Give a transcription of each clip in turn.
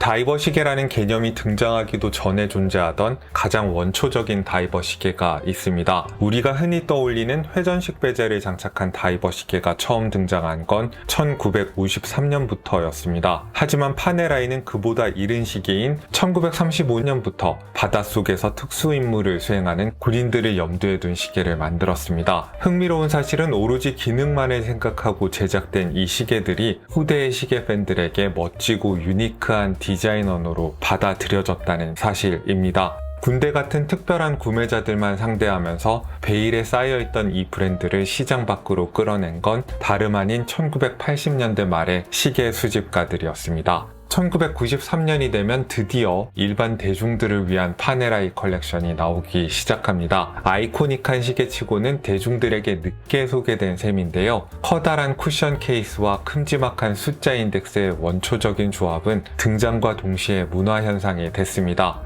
다이버 시계라는 개념이 등장하기도 전에 존재하던 가장 원초적인 다이버 시계가 있습니다. 우리가 흔히 떠올리는 회전식 베젤을 장착한 다이버 시계가 처음 등장한 건 1953년부터였습니다. 하지만 파네라이는 그보다 이른 시기인 1935년부터 바닷속에서 특수 임무를 수행하는 군인들을 염두에 둔 시계를 만들었습니다. 흥미로운 사실은 오로지 기능만을 생각하고 제작된 이 시계들이 후대의 시계 팬들에게 멋지고 유니크한 디자인 언어로 받아들여졌다는 사실입니다. 군대 같은 특별한 구매자들만 상대하면서 베일에 쌓여있던 이 브랜드를 시장 밖으로 끌어낸 건 다름 아닌 1980년대 말의 시계 수집가들이었습니다. 1993년이 되면 드디어 일반 대중들을 위한 파네라이 컬렉션이 나오기 시작합니다. 아이코닉한 시계치고는 대중들에게 늦게 소개된 셈인데요. 커다란 쿠션 케이스와 큼지막한 숫자 인덱스의 원초적인 조합은 등장과 동시에 문화현상이 됐습니다.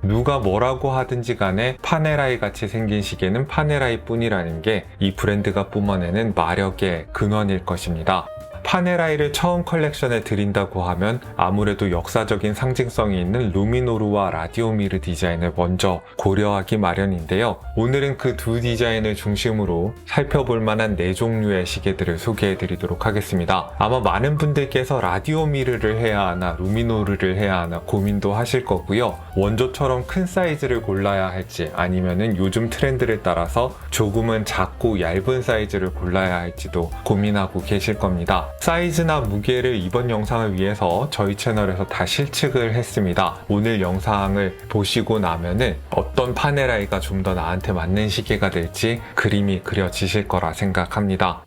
누가 뭐라고 하든지 간에 파네라이 같이 생긴 시계는 파네라이 뿐이라는 게 이 브랜드가 뿜어내는 마력의 근원일 것입니다. 파네라이를 처음 컬렉션에 들인다고 하면 아무래도 역사적인 상징성이 있는 루미노르와 라디오미르 디자인을 먼저 고려하기 마련인데요. 오늘은 그 두 디자인을 중심으로 살펴볼 만한 4종류의 시계들을 소개해 드리도록 하겠습니다. 아마 많은 분들께서 라디오미르를 해야 하나 루미노르를 해야 하나 고민도 하실 거고요. 원조처럼 큰 사이즈를 골라야 할지 아니면은 요즘 트렌드를 따라서 조금은 작고 얇은 사이즈를 골라야 할지도 고민하고 계실 겁니다. 사이즈나 무게를 이번 영상을 위해서 저희 채널에서 다 실측을 했습니다. 오늘 영상을 보시고 나면은 어떤 파네라이가 좀 더 나한테 맞는 시계가 될지 그림이 그려지실 거라 생각합니다.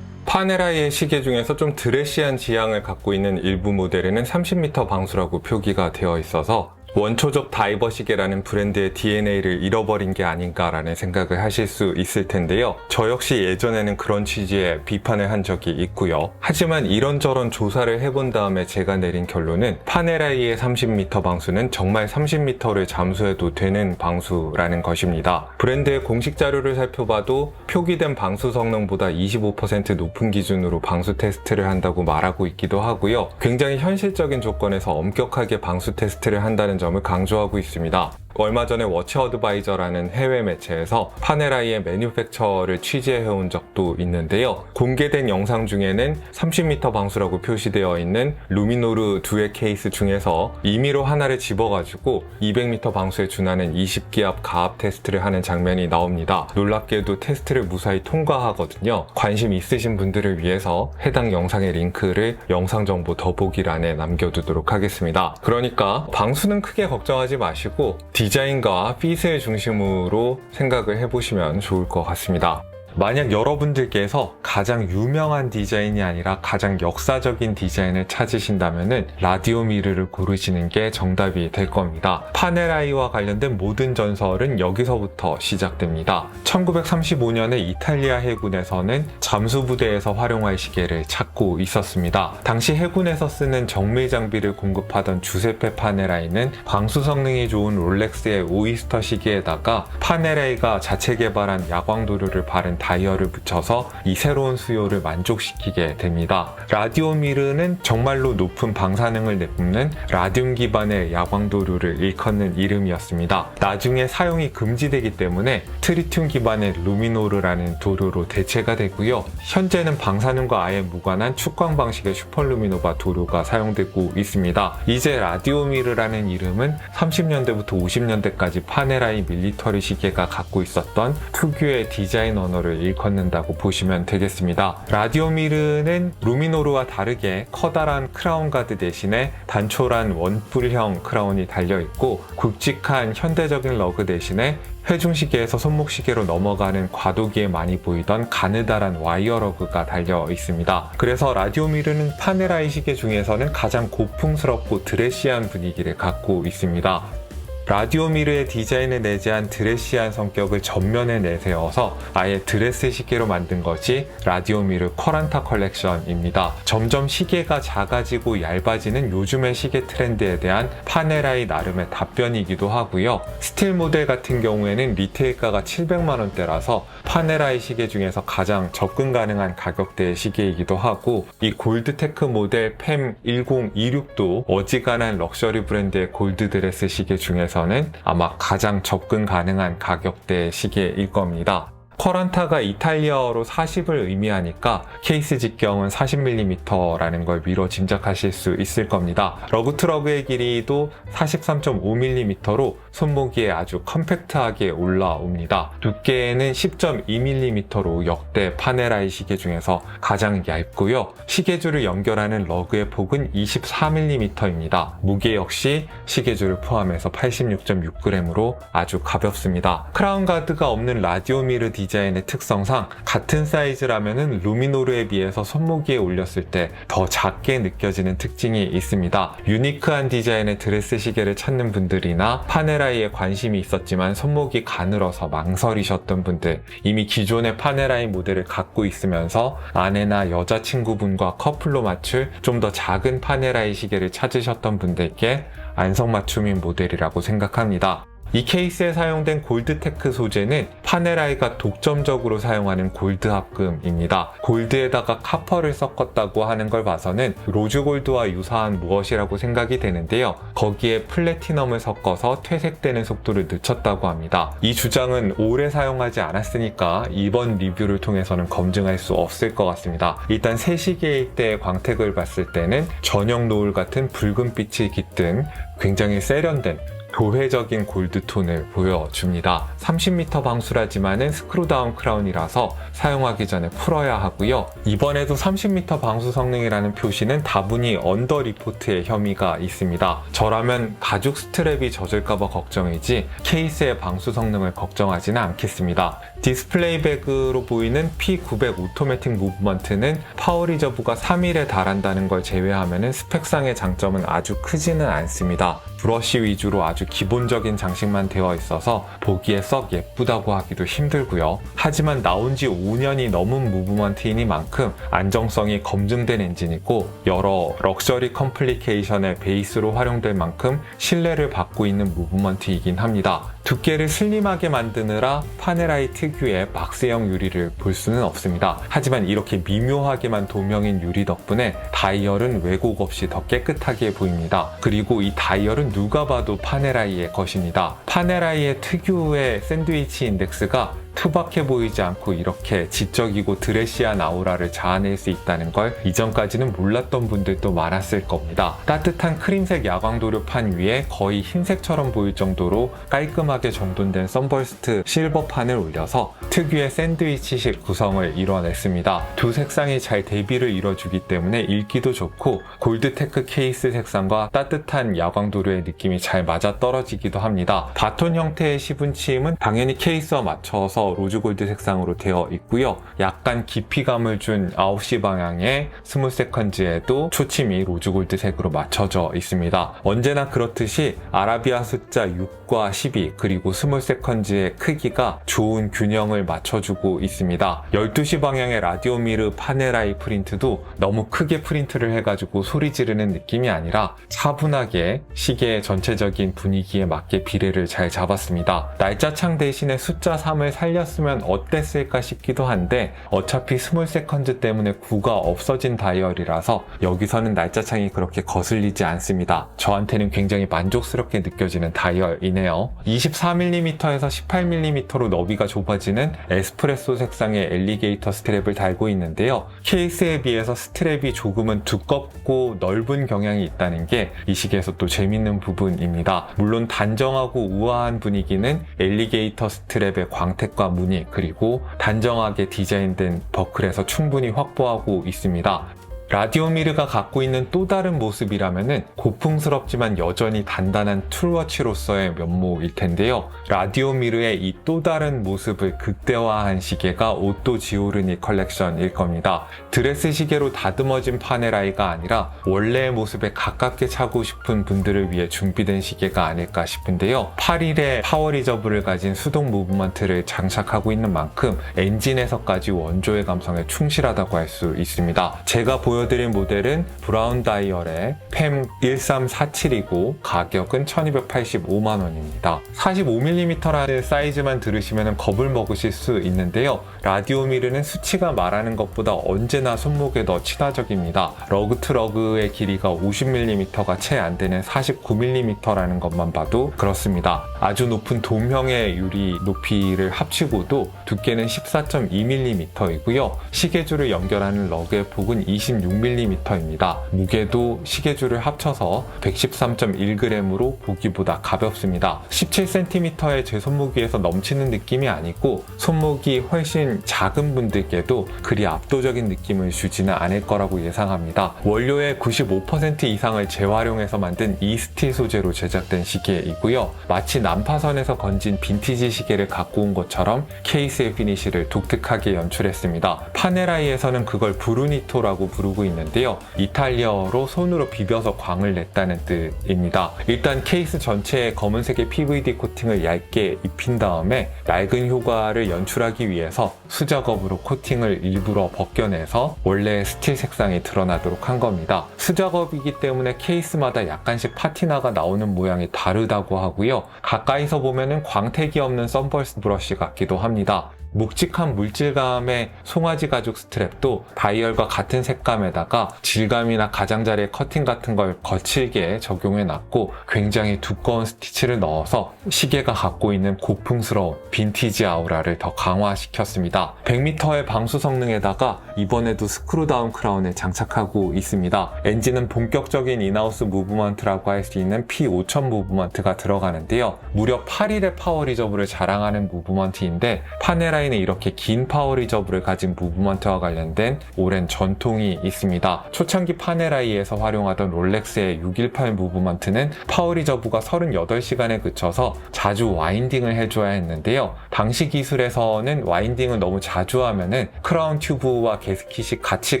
파네라이의 시계 중에서 좀 드레시한 지향을 갖고 있는 일부 모델에는 30m 방수라고 표기가 되어 있어서 원초적 다이버 시계라는 브랜드의 DNA를 잃어버린 게 아닌가라는 생각을 하실 수 있을 텐데요. 저 역시 예전에는 그런 취지의 비판을 한 적이 있고요. 하지만 이런저런 조사를 해본 다음에 제가 내린 결론은 파네라이의 30m 방수는 정말 30m를 잠수해도 되는 방수라는 것입니다. 브랜드의 공식 자료를 살펴봐도 표기된 방수 성능보다 25% 높은 기준으로 방수 테스트를 한다고 말하고 있기도 하고요. 굉장히 현실적인 조건에서 엄격하게 방수 테스트를 한다는 점을 강조하고 있습니다. 얼마 전에 워치 어드바이저라는 해외 매체에서 파네라이의 매뉴팩처를 취재해온 적도 있는데요. 공개된 영상 중에는 30m 방수라고 표시되어 있는 루미노르 2의 케이스 중에서 임의로 하나를 집어가지고 200m 방수에 준하는 20기압 가압 테스트를 하는 장면이 나옵니다. 놀랍게도 테스트를 무사히 통과하거든요. 관심 있으신 분들을 위해서 해당 영상의 링크를 영상 정보 더보기란에 남겨두도록 하겠습니다. 그러니까 방수는 크게 걱정하지 마시고 디자인과 핏을 중심으로 생각을 해보시면 좋을 것 같습니다. 만약 여러분들께서 가장 유명한 디자인이 아니라 가장 역사적인 디자인을 찾으신다면 라디오미르를 고르시는 게 정답이 될 겁니다. 파네라이와 관련된 모든 전설은 여기서부터 시작됩니다. 1935년에 이탈리아 해군에서는 잠수부대에서 활용할 시계를 찾고 있었습니다. 당시 해군에서 쓰는 정밀 장비를 공급하던 주세페 파네라이는 방수 성능이 좋은 롤렉스의 오이스터 시계에다가 파네라이가 자체 개발한 야광도료를 바른 다이얼을 붙여서 이 새로운 수요를 만족시키게 됩니다. 라디오미르는 정말로 높은 방사능을 내뿜는 라듐 기반의 야광도료를 일컫는 이름이었습니다. 나중에 사용이 금지되기 때문에 트리튬 기반의 루미노르라는 도료로 대체가 되고요. 현재는 방사능과 아예 무관한 축광 방식의 슈퍼루미노바 도료가 사용되고 있습니다. 이제 라디오미르라는 이름은 30년대부터 50년대까지 파네라이 밀리터리 시계가 갖고 있었던 특유의 디자인 언어를 일컫는다고 보시면 되겠습니다. 라디오미르는 루미노르와 다르게 커다란 크라운 가드 대신에 단촐한 원뿔형 크라운이 달려있고 굵직한 현대적인 러그 대신에 회중시계에서 손목시계로 넘어가는 과도기에 많이 보이던 가느다란 와이어 러그가 달려 있습니다. 그래서 라디오미르는 파네라이 시계 중에서는 가장 고풍스럽고 드레시한 분위기를 갖고 있습니다. 라디오미르의 디자인에 내재한 드레시한 성격을 전면에 내세워서 아예 드레스 시계로 만든 것이 라디오미르 쿼란타 컬렉션입니다. 점점 시계가 작아지고 얇아지는 요즘의 시계 트렌드에 대한 파네라이 나름의 답변이기도 하고요. 스틸 모델 같은 경우에는 리테일가가 700만원대라서 파네라이 시계 중에서 가장 접근 가능한 가격대의 시계이기도 하고, 이 골드테크 모델 팸 1026도 어지간한 럭셔리 브랜드의 골드 드레스 시계 중에서 는 아마 가장 접근 가능한 가격대의 시계일 겁니다. 쿼란타가 이탈리아어로 40을 의미하니까 케이스 직경은 40mm라는 걸 미뤄 짐작하실 수 있을 겁니다. 러그투러그의 길이도 43.5mm로 손목이에 아주 컴팩트하게 올라옵니다. 두께는 10.2mm로 역대 파네라이 시계 중에서 가장 얇고요. 시계줄을 연결하는 러그의 폭은 24mm입니다. 무게 역시 시계줄을 포함해서 86.6g으로 아주 가볍습니다. 크라운 가드가 없는 라디오미르 디자인의 특성상 같은 사이즈라면은 루미노르에 비해서 손목위에 올렸을 때 더 작게 느껴지는 특징이 있습니다. 유니크한 디자인의 드레스 시계를 찾는 분들이나 파네라이에 관심이 있었지만 손목이 가늘어서 망설이셨던 분들, 이미 기존의 파네라이 모델을 갖고 있으면서 아내나 여자친구분과 커플로 맞출 좀 더 작은 파네라이 시계를 찾으셨던 분들께 안성맞춤인 모델이라고 생각합니다. 이 케이스에 사용된 골드테크 소재는 파네라이가 독점적으로 사용하는 골드 합금입니다. 골드에다가 카퍼를 섞었다고 하는 걸 봐서는 로즈골드와 유사한 무엇이라고 생각이 되는데요. 거기에 플래티넘을 섞어서 퇴색되는 속도를 늦췄다고 합니다. 이 주장은 오래 사용하지 않았으니까 이번 리뷰를 통해서는 검증할 수 없을 것 같습니다. 일단 새 시계일 때의 광택을 봤을 때는 저녁 노을 같은 붉은빛이 깃든 굉장히 세련된 교회적인 골드톤을 보여줍니다. 30m 방수라지만은 스크루다운 크라운이라서 사용하기 전에 풀어야 하고요. 이번에도 30m 방수 성능이라는 표시는 다분히 언더 리포트의 혐의가 있습니다. 저라면 가죽 스트랩이 젖을까봐 걱정이지 케이스의 방수 성능을 걱정하지는 않겠습니다. 디스플레이 백으로 보이는 P900 오토매틱 무브먼트는 파워 리저브가 3일에 달한다는 걸 제외하면 스펙상의 장점은 아주 크지는 않습니다. 브러쉬 위주로 아주 기본적인 장식만 되어 있어서 보기에 썩 예쁘다고 하기도 힘들고요. 하지만 나온 지 5년이 넘은 무브먼트이니만큼 안정성이 검증된 엔진이고 여러 럭셔리 컴플리케이션의 베이스로 활용될 만큼 신뢰를 받고 있는 무브먼트이긴 합니다. 두께를 슬림하게 만드느라 파네라이 특유의 박스형 유리를 볼 수는 없습니다. 하지만 이렇게 미묘하게만 도명인 유리 덕분에 다이얼은 왜곡 없이 더 깨끗하게 보입니다. 그리고 이 다이얼은 누가 봐도 파네라이의 것입니다. 파네라이의 특유의 샌드위치 인덱스가 투박해 보이지 않고 이렇게 지적이고 드레시한 아우라를 자아낼 수 있다는 걸 이전까지는 몰랐던 분들도 많았을 겁니다. 따뜻한 크림색 야광도료판 위에 거의 흰색처럼 보일 정도로 깔끔하게 정돈된 선버스트 실버판을 올려서 특유의 샌드위치식 구성을 이뤄냈습니다. 두 색상이 잘 대비를 이뤄주기 때문에 읽기도 좋고 골드테크 케이스 색상과 따뜻한 야광도료의 느낌이 잘 맞아떨어지기도 합니다. 바톤 형태의 시분침은 당연히 케이스와 맞춰서 로즈골드 색상으로 되어 있고요. 약간 깊이감을 준 9시 방향의 스몰 세컨즈에도 초침이 로즈골드 색으로 맞춰져 있습니다. 언제나 그렇듯이 아라비아 숫자 6과 12 그리고 스몰 세컨즈의 크기가 좋은 균형을 맞춰주고 있습니다. 12시 방향의 라디오미르 파네라이 프린트도 너무 크게 프린트를 해가지고 소리 지르는 느낌이 아니라 차분하게 시계의 전체적인 분위기에 맞게 비례를 잘 잡았습니다. 날짜창 대신에 숫자 3을 살렸으면 어땠을까 싶기도 한데 어차피 스몰 세컨즈 때문에 구가 없어진 다이얼이라서 여기서는 날짜창이 그렇게 거슬리지 않습니다. 저한테는 굉장히 만족스럽게 느껴지는 다이얼이네요. 24mm에서 18mm로 너비가 좁아지는 에스프레소 색상의 엘리게이터 스트랩을 달고 있는데요. 케이스에 비해서 스트랩이 조금은 두껍고 넓은 경향이 있다는 게 이 시계에서 또 재밌는 부분입니다. 물론 단정하고 우아한 분위기는 엘리게이터 스트랩의 광택과 무늬 그리고 단정하게 디자인된 버클에서 충분히 확보하고 있습니다. 라디오미르가 갖고 있는 또 다른 모습이라면은 고풍스럽지만 여전히 단단한 툴워치로서의 면모일 텐데요. 라디오미르의 이 또 다른 모습을 극대화한 시계가 오또 지오르니 컬렉션일 겁니다. 드레스 시계로 다듬어진 파네라이가 아니라 원래의 모습에 가깝게 차고 싶은 분들을 위해 준비된 시계가 아닐까 싶은데요. 8일의 파워 리저브를 가진 수동 무브먼트를 장착하고 있는 만큼 엔진에서까지 원조의 감성에 충실하다고 할 수 있습니다. 제가 보여드린 모델은 브라운 다이얼의 팸 1347이고 가격은 1285만원입니다. 45mm라는 사이즈만 들으시면 겁을 먹으실 수 있는데요. 라디오미르는 수치가 말하는 것보다 언제나 손목에 더 친화적입니다. 러그 투 러그의 길이가 50mm가 채 안 되는 49mm라는 것만 봐도 그렇습니다. 아주 높은 돔형의 유리 높이를 합치고도 두께는 14.2mm이고요. 시계줄을 연결하는 러그의 폭은 26mm입니다. 무게도 시계줄을 합쳐서 113.1g으로 보기보다 가볍습니다. 17cm의 제 손목위에서 넘치는 느낌이 아니고 손목이 훨씬 작은 분들께도 그리 압도적인 느낌을 주지는 않을 거라고 예상합니다. 원료의 95% 이상을 재활용해서 만든 이스틸 소재로 제작된 시계이고요. 마치 난파선에서 건진 빈티지 시계를 갖고 온 것처럼 케이스의 피니쉬를 독특하게 연출했습니다. 파네라이에서는 그걸 브루니토라고 부르고 있는데요. 이탈리아어로 손으로 비벼서 광을 냈다는 뜻입니다. 일단 케이스 전체에 검은색의 PVD 코팅을 얇게 입힌 다음에 낡은 효과를 연출하기 위해서 수작업으로 코팅을 일부러 벗겨내서 원래의 스틸 색상이 드러나도록 한 겁니다. 수작업이기 때문에 케이스마다 약간씩 파티나가 나오는 모양이 다르다고 하고요. 가까이서 보면은 광택이 없는 선버스트 브러쉬 같기도 합니다. 묵직한 물질감의 송아지 가죽 스트랩도 다이얼과 같은 색감에다가 질감이나 가장자리의 커팅 같은 걸 거칠게 적용해 놨고 굉장히 두꺼운 스티치를 넣어서 시계가 갖고 있는 고풍스러운 빈티지 아우라를 더 강화시켰습니다. 100m의 방수 성능에다가 이번에도 스크루다운 크라운을 장착하고 있습니다. 엔진은 본격적인 인하우스 무브먼트라고 할 수 있는 P5000 무브먼트가 들어가는데요. 무려 8일의 파워 리저브를 자랑하는 무브먼트인데 파네라이는 이렇게 긴 파워 리저브를 가진 무브먼트와 관련된 오랜 전통이 있습니다. 초창기 파네라이에서 활용하던 롤렉스의 618 무브먼트는 파워 리저브가 38시간에 그쳐서 자주 와인딩을 해줘야 했는데요. 당시 기술에서는 와인딩을 너무 자주 하면은 크라운 튜브와 게스킷이 같이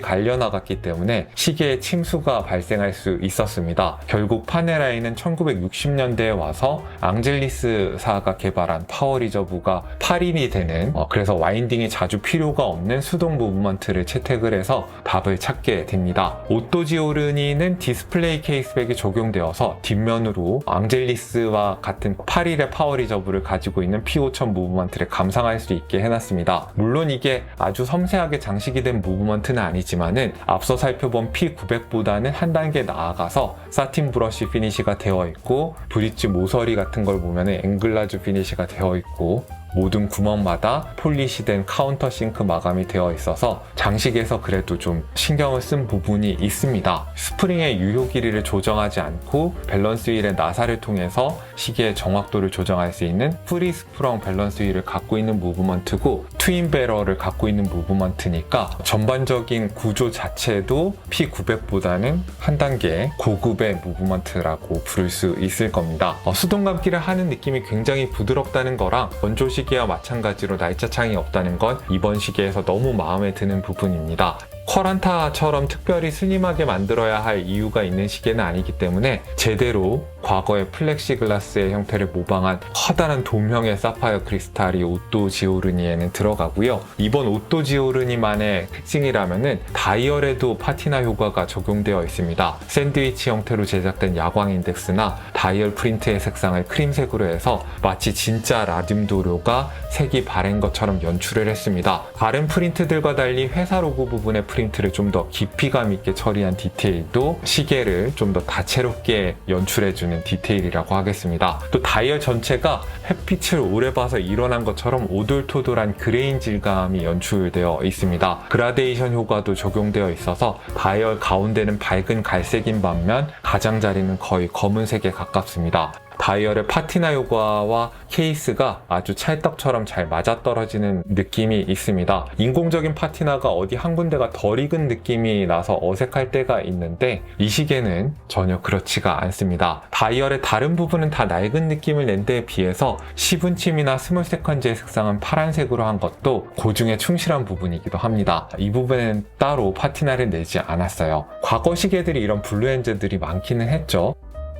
갈려나갔기 때문에 시계에 침수가 발생할 수 있었습니다. 결국 파네라이는 1960년대에 와서 앙젤리스사가 개발한 파워 리저브가 8인이 되는 그래서 와인딩이 자주 필요가 없는 수동 무브먼트를 채택을 해서 답을 찾게 됩니다. 오또 지오르니는 디스플레이 케이스백이 적용되어서 뒷면으로 앙젤리스와 같은 8일의 파워 리저브를 가지고 있는 P5000 무브먼트를 감상할 수 있게 해놨습니다. 물론 이게 아주 섬세하게 장식이 된 무브먼트는 아니지만은 앞서 살펴본 P900보다는 한 단계 나아가서 사틴 브러쉬 피니시가 되어 있고 브릿지 모서리 같은 걸 보면은 앵글라주 피니시가 되어 있고 모든 구멍마다 폴리시된 카운터 싱크 마감이 되어 있어서 장식에서 그래도 좀 신경을 쓴 부분이 있습니다. 스프링의 유효 길이를 조정하지 않고 밸런스 휠의 나사를 통해서 시계의 정확도를 조정할 수 있는 프리 스프렁 밸런스 휠을 갖고 있는 무브먼트고 트윈 배럴을 갖고 있는 무브먼트니까 전반적인 구조 자체도 P900보다는 한 단계 고급의 무브먼트라고 부를 수 있을 겁니다. 수동 감기를 하는 느낌이 굉장히 부드럽다는 거랑 원조 시계와 마찬가지로 날짜창이 없다는 건 이번 시계에서 너무 마음에 드는 부분입니다. 쿼란타처럼 특별히 슬림하게 만들어야 할 이유가 있는 시계는 아니기 때문에 제대로 과거의 플렉시글라스의 형태를 모방한 커다란 돔형의 사파이어 크리스탈이 오또 지오르니에는 들어가고요. 이번 오또 지오르니만의 특징이라면은 다이얼에도 파티나 효과가 적용되어 있습니다. 샌드위치 형태로 제작된 야광 인덱스나 다이얼 프린트의 색상을 크림색으로 해서 마치 진짜 라듐 도료가 색이 바랜 것처럼 연출을 했습니다. 다른 프린트들과 달리 회사 로고 부분의 프린트를 좀 더 깊이감 있게 처리한 디테일도 시계를 좀 더 다채롭게 연출해주는 디테일이라고 하겠습니다. 또 다이얼 전체가 햇빛을 오래 봐서 일어난 것처럼 오돌토돌한 그레인 질감이 연출되어 있습니다. 그라데이션 효과도 적용되어 있어서 다이얼 가운데는 밝은 갈색인 반면 가장자리는 거의 검은색에 가깝습니다. 다이얼의 파티나 효과와 케이스가 아주 찰떡처럼 잘 맞아떨어지는 느낌이 있습니다. 인공적인 파티나가 어디 한 군데가 덜 익은 느낌이 나서 어색할 때가 있는데 이 시계는 전혀 그렇지가 않습니다. 다이얼의 다른 부분은 다 낡은 느낌을 낸 데에 비해서 시분침이나 스몰 세컨즈의 색상은 파란색으로 한 것도 고증에 충실한 부분이기도 합니다. 이 부분은 따로 파티나를 내지 않았어요. 과거 시계들이 이런 블루엔즈들이 많기는 했죠.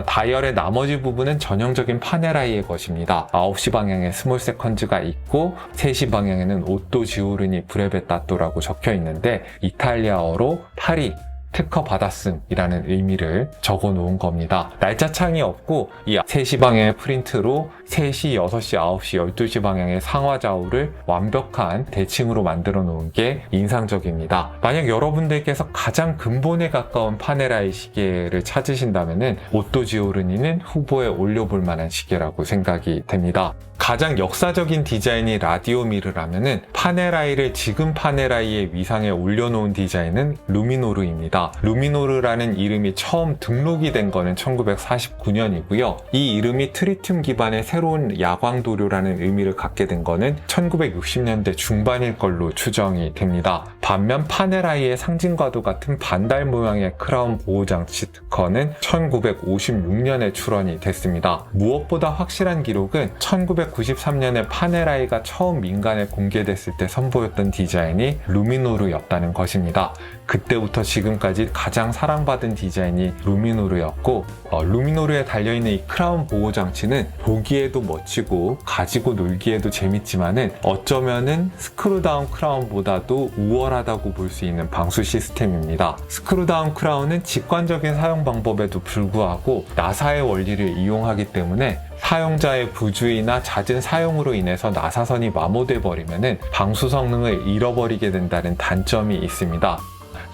다이얼의 나머지 부분은 전형적인 파네라이의 것입니다. 9시 방향에 스몰 세컨즈가 있고 3시 방향에는 오또 지오르니 브레베따또라고 적혀 있는데 이탈리아어로 파리 특허 받았음이라는 의미를 적어 놓은 겁니다. 날짜창이 없고 이 3시 방향의 프린트로 3시, 6시, 9시, 12시 방향의 상하좌우를 완벽한 대칭으로 만들어 놓은 게 인상적입니다. 만약 여러분들께서 가장 근본에 가까운 파네라이 시계를 찾으신다면 오또 지오르니는 후보에 올려볼 만한 시계라고 생각이 됩니다. 가장 역사적인 디자인이 라디오미르라면은 파네라이를 지금 파네라이의 위상에 올려놓은 디자인은 루미노르입니다. 루미노르라는 이름이 처음 등록이 된 거는 1949년이고요. 이 이름이 트리튬 기반의 새로운 야광도료라는 의미를 갖게 된 거는 1960년대 중반일 걸로 추정이 됩니다. 반면 파네라이의 상징과도 같은 반달 모양의 크라운 보호장치 특허는 1956년에 출원이 됐습니다. 무엇보다 확실한 기록은 1993년에 파네라이가 처음 민간에 공개됐을 때 선보였던 디자인이 루미노르였다는 것입니다. 그때부터 지금까지 가장 사랑받은 디자인이 루미노르였고 루미노르에 달려있는 이 크라운 보호장치는 보기에도 멋지고 가지고 놀기에도 재밌지만은 어쩌면은 스크루다운 크라운보다도 우월하다고 볼 수 있는 방수 시스템입니다. 스크루다운 크라운은 직관적인 사용 방법에도 불구하고 나사의 원리를 이용하기 때문에 사용자의 부주의나 잦은 사용으로 인해서 나사선이 마모돼 버리면은 방수 성능을 잃어버리게 된다는 단점이 있습니다.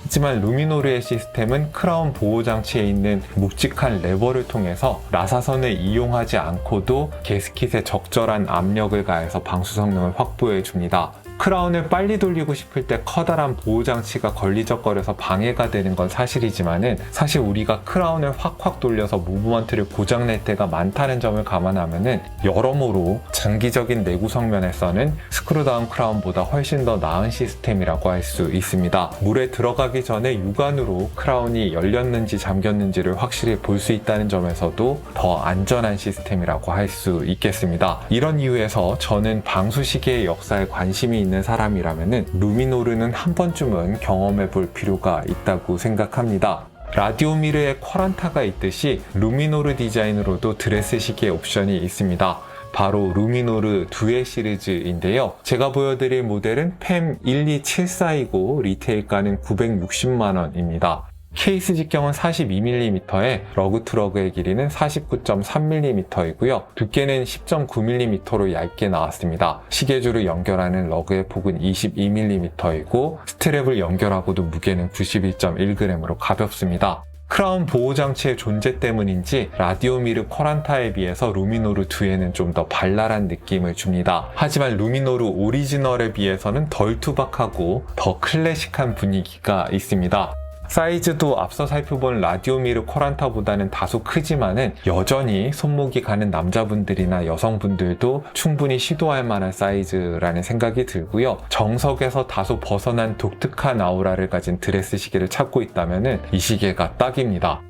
하지만 루미노르의 시스템은 크라운 보호장치에 있는 묵직한 레버를 통해서 나사선을 이용하지 않고도 게스킷에 적절한 압력을 가해서 방수 성능을 확보해 줍니다. 크라운을 빨리 돌리고 싶을 때 커다란 보호장치가 걸리적거려서 방해가 되는 건 사실이지만은 사실 우리가 크라운을 확확 돌려서 무브먼트를 고장낼 때가 많다는 점을 감안하면은 여러모로 장기적인 내구성 면에서는 스크루다운 크라운보다 훨씬 더 나은 시스템이라고 할 수 있습니다. 물에 들어가기 전에 육안으로 크라운이 열렸는지 잠겼는지를 확실히 볼 수 있다는 점에서도 더 안전한 시스템이라고 할 수 있겠습니다. 이런 이유에서 저는 방수시계의 역사에 관심이 있는 사람이라면은 루미노르는 한 번쯤은 경험해 볼 필요가 있다고 생각합니다. 라디오미르에 쿼란타가 있듯이 루미노르 디자인으로도 드레스 시계 옵션이 있습니다. 바로 루미노르 듀엣 시리즈인데요. 제가 보여드릴 모델은 팸 12742고 리테일가는 960만원입니다. 케이스 직경은 42mm에 러그트러그의 길이는 49.3mm이고요. 두께는 10.9mm로 얇게 나왔습니다. 시계줄을 연결하는 러그의 폭은 22mm이고 스트랩을 연결하고도 무게는 91.1g으로 가볍습니다. 크라운 보호장치의 존재 때문인지 라디오미르 쿼란타에 비해서 루미노르 듀에는 좀 더 발랄한 느낌을 줍니다. 하지만 루미노르 오리지널에 비해서는 덜 투박하고 더 클래식한 분위기가 있습니다. 사이즈도 앞서 살펴본 라디오미르 쿼란타보다는 다소 크지만은 여전히 손목이 가는 남자분들이나 여성분들도 충분히 시도할 만한 사이즈라는 생각이 들고요. 정석에서 다소 벗어난 독특한 아우라를 가진 드레스 시계를 찾고 있다면은 이 시계가 딱입니다.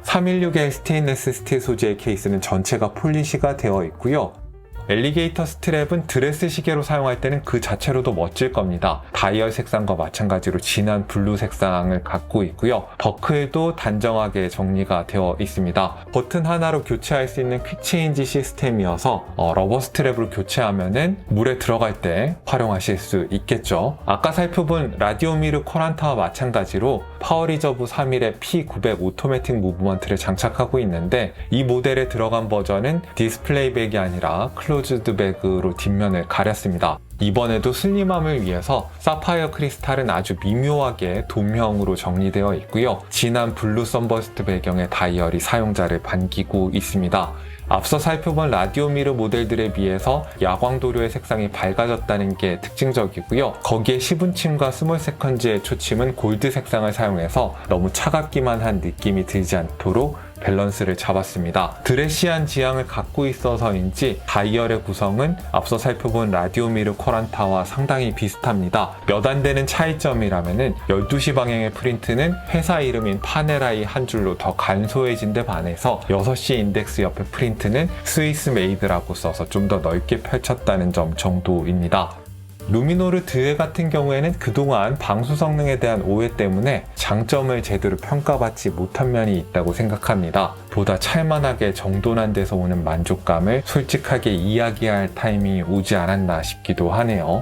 316의 스테인레스 스틸 소재의 케이스는 전체가 폴리시가 되어 있고요. 엘리게이터 스트랩은 드레스 시계로 사용할 때는 그 자체로도 멋질 겁니다. 다이얼 색상과 마찬가지로 진한 블루 색상을 갖고 있고요. 버클도 단정하게 정리가 되어 있습니다. 버튼 하나로 교체할 수 있는 퀵체인지 시스템이어서 러버 스트랩으로 교체하면은 물에 들어갈 때 활용하실 수 있겠죠. 아까 살펴본 라디오미르 코란타와 마찬가지로 파워리저브 3일의 P900 오토매틱 무브먼트를 장착하고 있는데, 이 모델에 들어간 버전은 디스플레이 백이 아니라 클로즈드 백으로 뒷면을 가렸습니다. 이번에도 슬림함을 위해서 사파이어 크리스탈은 아주 미묘하게 돔형으로 정리되어 있고요. 진한 블루 선버스트 배경의 다이얼이 사용자를 반기고 있습니다. 앞서 살펴본 라디오미르 모델들에 비해서 야광도료의 색상이 밝아졌다는 게 특징적이고요. 거기에 10인칭과 스몰 세컨즈의 초침은 골드 색상을 사용해서 너무 차갑기만 한 느낌이 들지 않도록 밸런스를 잡았습니다. 드레시한 지향을 갖고 있어서인지 다이얼의 구성은 앞서 살펴본 라디오미르 코란타와 상당히 비슷합니다. 몇 안 되는 차이점이라면은 12시 방향의 프린트는 회사 이름인 파네라이 한 줄로 더 간소해진 데 반해서 6시 인덱스 옆에 프린트는 스위스 메이드라고 써서 좀 더 넓게 펼쳤다는 점 정도입니다. 루미노르 드웨 같은 경우에는 그동안 방수 성능에 대한 오해 때문에 장점을 제대로 평가받지 못한 면이 있다고 생각합니다. 보다 찰만하게 정돈한 데서 오는 만족감을 솔직하게 이야기할 타이밍이 오지 않았나 싶기도 하네요.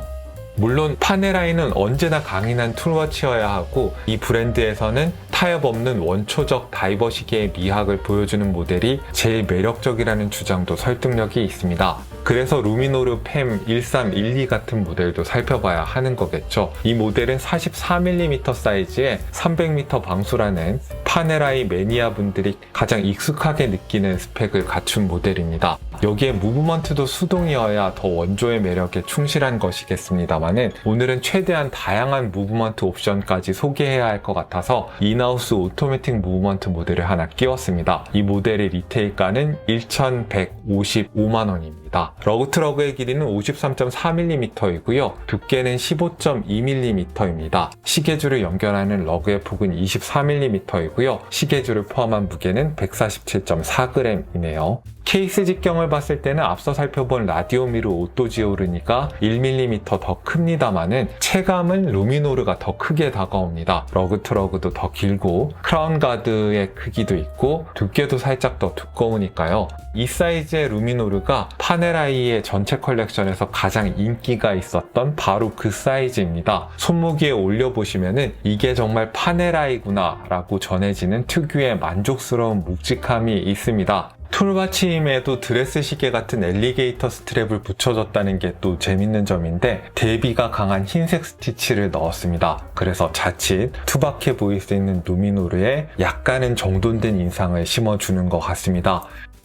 물론 파네라이는 언제나 강인한 툴워치여야 하고, 이 브랜드에서는 타협 없는 원초적 다이버 시계의 미학을 보여주는 모델이 제일 매력적이라는 주장도 설득력이 있습니다. 그래서 루미노르 팸 1312 같은 모델도 살펴봐야 하는 거겠죠. 이 모델은 44mm 사이즈에 300m 방수라는 파네라이 매니아 분들이 가장 익숙하게 느끼는 스펙을 갖춘 모델입니다. 여기에 무브먼트도 수동이어야 더 원조의 매력에 충실한 것이겠습니다만은, 오늘은 최대한 다양한 무브먼트 옵션까지 소개해야 할 것 같아서 인하우스 오토매틱 무브먼트 모델을 하나 끼웠습니다. 이 모델의 리테일가는 1,155만원입니다. 러그트러그의 길이는 53.4mm이고요. 두께는 15.2mm입니다. 시계줄을 연결하는 러그의 폭은 24mm이고요. 시계줄을 포함한 무게는 147.4g이네요. 케이스 직경을 봤을 때는 앞서 살펴본 라디오미르 오토지오르니가 1mm 더 큽니다만은 체감은 루미노르가 더 크게 다가옵니다. 러그트러그도 더 길고 크라운 가드의 크기도 있고 두께도 살짝 더 두꺼우니까요. 이 사이즈의 루미노르가 파네라이의 전체 컬렉션에서 가장 인기가 있었던 바로 그 사이즈입니다. 손목위에 올려보시면은 이게 정말 파네라이구나 라고 전해지는 특유의 만족스러운 묵직함이 있습니다. 툴받침에도 드레스 시계 같은 엘리게이터 스트랩을 붙여줬다는 게 또 재밌는 점인데, 대비가 강한 흰색 스티치를 넣었습니다. 그래서 자칫 투박해 보일 수 있는 루미노르에 약간은 정돈된 인상을 심어주는 것 같습니다.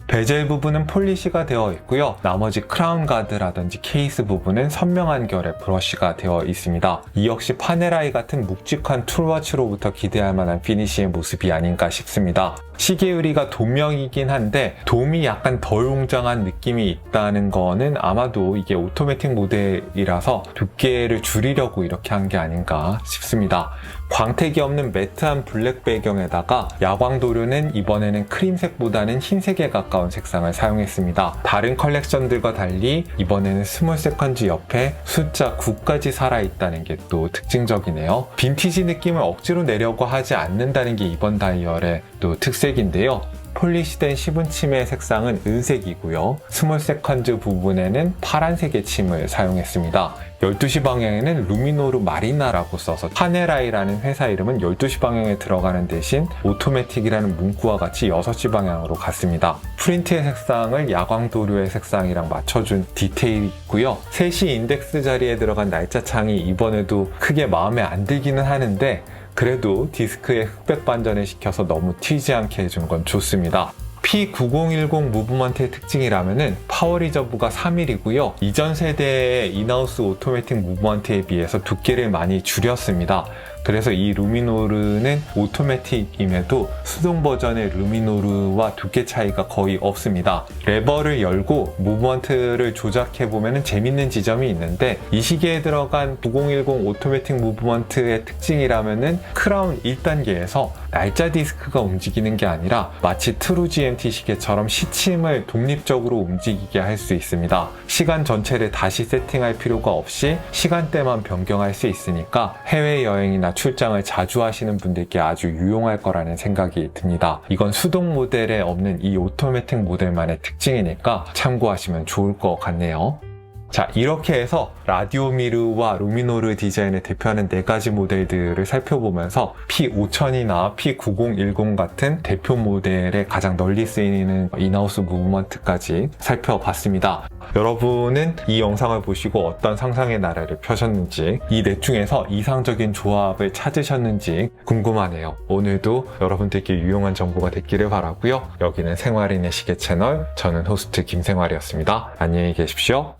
베젤 부분은 폴리시가 되어 있고요. 나머지 크라운 가드라든지 케이스 부분은 선명한 결의 브러쉬가 되어 있습니다. 이 역시 파네라이 같은 묵직한 툴워치로부터 기대할 만한 피니시의 모습이 아닌가 싶습니다. 시계 유리가 돔형이긴 한데 돔이 약간 덜 웅장한 느낌이 있다는 거는 아마도 이게 오토매틱 모델이라서 두께를 줄이려고 이렇게 한 게 아닌가 싶습니다. 광택이 없는 매트한 블랙 배경에다가 야광도료는 이번에는 크림색보다는 흰색에 가까운 색상을 사용했습니다. 다른 컬렉션들과 달리 이번에는 스몰 세컨즈 옆에 숫자 9까지 살아있다는 게 또 특징적이네요. 빈티지 느낌을 억지로 내려고 하지 않는다는 게 이번 다이얼의 또 특색인데요. 폴리시된 10인침의 색상은 은색이고요. 스몰 세컨즈 부분에는 파란색의 침을 사용했습니다. 12시 방향에는 루미노르 마리나라고 써서 파네라이라는 회사 이름은 12시 방향에 들어가는 대신 오토매틱이라는 문구와 같이 6시 방향으로 갔습니다. 프린트의 색상을 야광도료의 색상이랑 맞춰준 디테일이 있고요. 3시 인덱스 자리에 들어간 날짜창이 이번에도 크게 마음에 안 들기는 하는데, 그래도 디스크에 흑백 반전을 시켜서 너무 튀지 않게 해준 건 좋습니다. P9010 무브먼트의 특징이라면은 파워 리저브가 3mm이고요. 이전 세대의 인하우스 오토매틱 무브먼트에 비해서 두께를 많이 줄였습니다. 그래서 이 루미노르는 오토매틱임에도 수동 버전의 루미노르와 두께 차이가 거의 없습니다. 레버를 열고 무브먼트를 조작해보면 재밌는 지점이 있는데, 이 시계에 들어간 9010 오토매틱 무브먼트의 특징이라면은 크라운 1단계에서 날짜 디스크가 움직이는 게 아니라 마치 트루 GMT 시계처럼 시침을 독립적으로 움직이게 할 수 있습니다. 시간 전체를 다시 세팅할 필요가 없이 시간대만 변경할 수 있으니까 해외여행이나 출장을 자주 하시는 분들께 아주 유용할 거라는 생각이 듭니다. 이건 수동 모델에 없는 이 오토매틱 모델만의 특징이니까 참고하시면 좋을 것 같네요. 자, 이렇게 해서 라디오미르와 루미노르 디자인을 대표하는 4가지 모델들을 살펴보면서 P5000이나 P9010 같은 대표 모델에 가장 널리 쓰이는 인하우스 무브먼트까지 살펴봤습니다. 여러분은 이 영상을 보시고 어떤 상상의 나래를 펴셨는지, 이 넷 중에서 이상적인 조합을 찾으셨는지 궁금하네요. 오늘도 여러분들께 유용한 정보가 됐기를 바라고요. 여기는 생활인의 시계 채널, 저는 호스트 김생활이었습니다. 안녕히 계십시오.